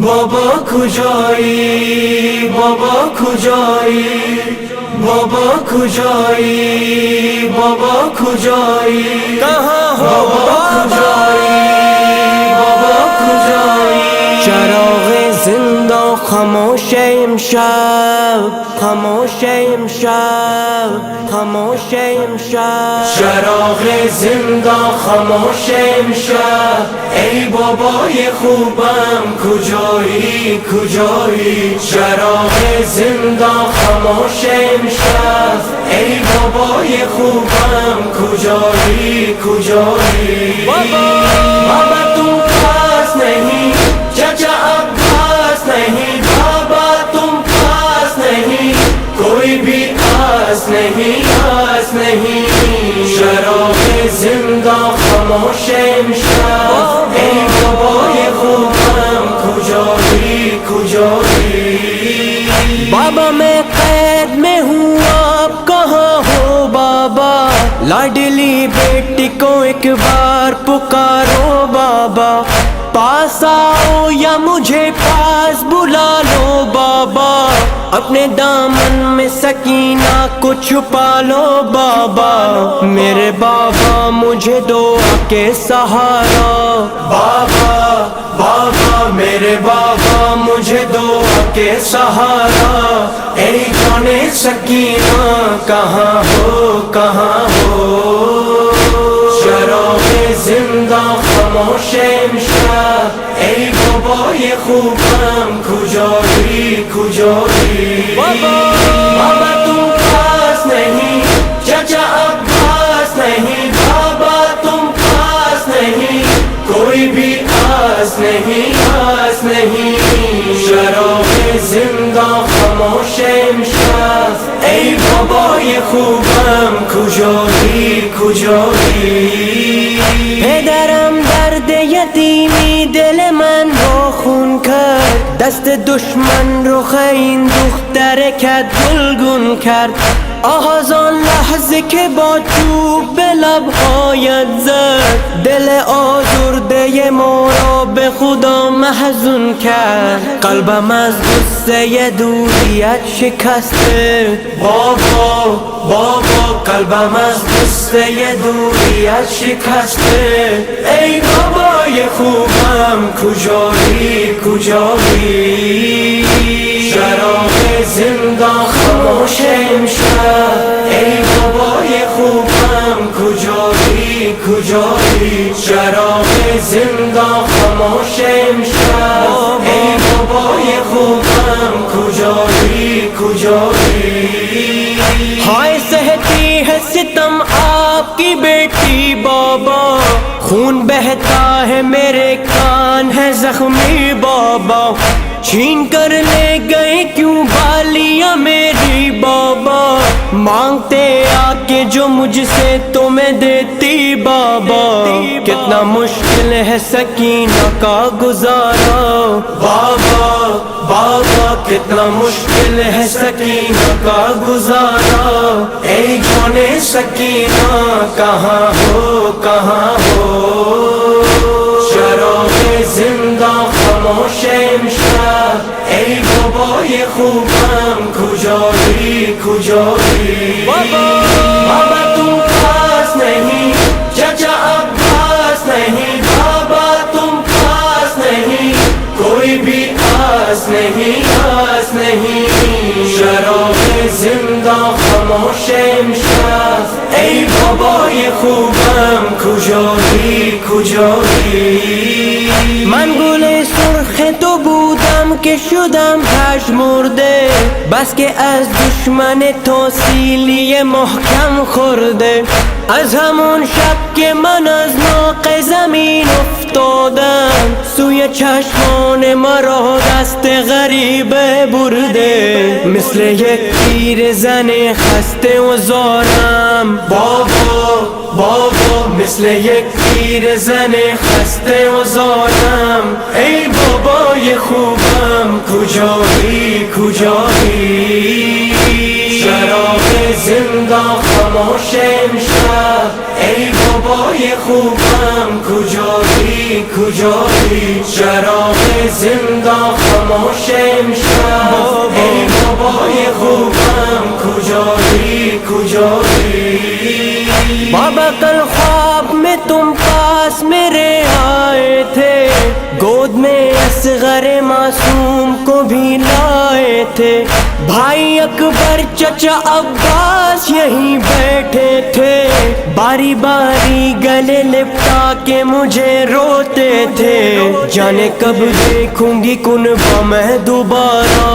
بابا کجایی، بابا کجایی، بابا کجایی، بابا کجایی، کہاں ہو بابا کجایی، بابا کجایی؟ چراغ زندہ خاموش امشب، خاموش امشب، خاموش امشب. چراغ زندہ خاموش امشب، ای بابای خوبم کجایی، کجایی؟ چراغ زندہ خاموش امشب، ای بابای خوبم کجایی، کجایی؟ بابا تم پاس نہیں، چچا عباس نہیں، بابا تم پاس نہیں، کوئی بھی آس نہیں، آس نہیں. چراغ زندہ خاموش امشب، ای بابای خوبم کجایی، کجایی؟ بابا میں قید میں ہوں، آپ کہاں ہو بابا؟ لاڈلی بیٹی کو ایک بار پکارو بابا، پاس آؤ یا مجھے پاس بلا لو بابا، اپنے دامن میں سکینہ کو چھپا لو بابا، میرے بابا مجھے دعا کے سہارا. بابا بابا میرے بابا مجھے دعا کے سہارا، اے جان سکینہ کہاں ہو، کہاں ہو؟ چراغ زندہ خاموش امشب، ای بابای خوبم کجایی، کجایی؟ بابا تم پاس نہیں، چچا عباس نہیں، بابا تم پاس نہیں، کوئی بھی آس نہیں، آس نہیں. چراغ زندہ خاموش امشب، ای بابای خوبم کجایی، کجایی؟ پدرم درد یتیمی دل من رو خون کرد، دست دشمن رخ این دختر کد گلگون کرد، آغاز آن لحظه که با چوب به لبهایت زد، دل آزرده ما را به خدا محزون کرد، قلبم از غصه دوریت شکسته. بابا بابا قلبم از غصه دوریت شکسته، ای بابای خوبم کجایی، کجایی؟ چراغ زندہ خاموش امشب، ای بابای خوبم کجایی، کجایی؟ چراغ زندہ خاموش امشب، ای بابای خوبم کجایی، کجایی؟ ہائے سہتی ہے ستم آپ کی بیٹی بابا، خون بہتا ہے میرے کان ہے زخمی بابا، چھین کر لے گئے کیوں بالیاں میری بابا، مانگتے آ کے جو مجھ سے تو میں دیتی بابا، کتنا مشکل ہے سکینہ کا گزارا. بابا بابا کتنا مشکل ہے سکینہ کا گزارا، اے جان سکینہ کہاں ہو، کہاں ہو؟ چراغ زندہ خاموش امشب، ای بابای خوبم کجایی، کجایی؟ بابا تم پاس نہیں، چچا عباس نہیں، بابا تم پاس نہیں، کوئی بھی آس نہیں، آس نہیں. چراغ زندہ خاموش امشب، ای بابای خوبم کجایی، کجایی؟ من گل سرخ تو بودم که شدم پژمرده، بس که از دشمن تو سیلی محکم خورده، از همون شب که من از ناق زمین افتادم، سوی چشمان مرا دست غریب برده، مثل یک تیر زن خسته و زارم. بابا بابا مثل یک تیر زن خسته و زارم، ای بابای خوبم کجایی، کجایی؟ چراغ زندہ خاموش امشب ای بابای خوبم کجایی کجایی چراغ زندان خاموش امشب ای بابای خوبم کجایی کجایی بابا کل خواب میں تم پاس میرے آئے تھے گود میں اصغر معصوم کو بھی لائے تھے بھائی اکبر چچا عباس یہیں بیٹھے تھے باری باری گلے لپٹا کے مجھے روتے تھے جانے کب دیکھوں گی کنبہ میں دوبارہ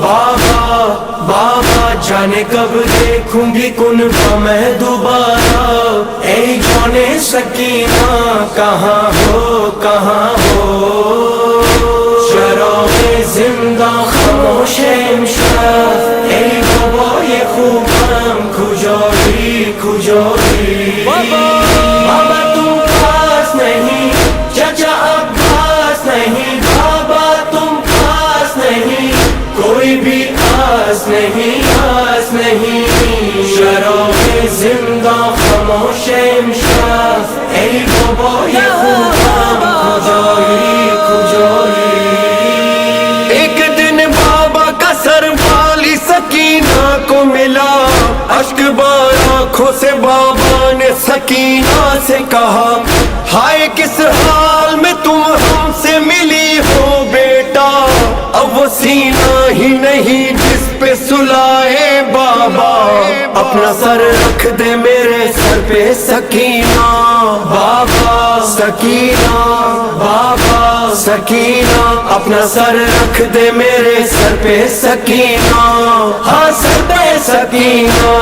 بابا بابا جانے کب دیکھوں گی کنبہ میں دوبارہ اے جان سکینہ کہاں ہو کہاں ہو چراغ زندان خاموش امشب ای بابای خوبم کجایی کجایی بابا تم پاس نہیں چچا عباس نہیں بابا تم پاس نہیں کوئی بھی آس نہیں آس نہیں چراغ زندان خاموش امشب ای بابای خوبم کجایی کجایی ایک دن بابا کا سر والی سکینہ کو ملا اشک بار آنکھوں سے بابا نے سکینہ سے کہا ہائے کس حال میں تم ہم سے ملی ہو بیٹا اب وہ سینہ ہی نہیں جس پہ سلائے بابا اپنا سر رکھ دے میرے سر پہ سکینہ بابا سکینہ بابا سکینہ اپنا سر رکھ دے میرے سر پہ سکینہ ہاں سر پہ سکینہ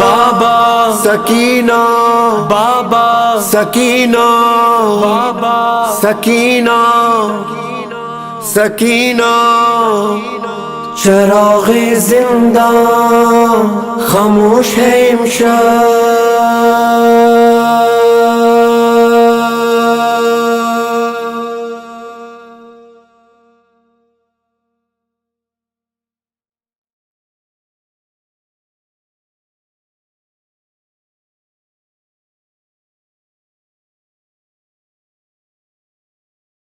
بابا سکینہ بابا سکینہ بابا سکینہ سکینہ چراغ زندان خاموش ہے امشب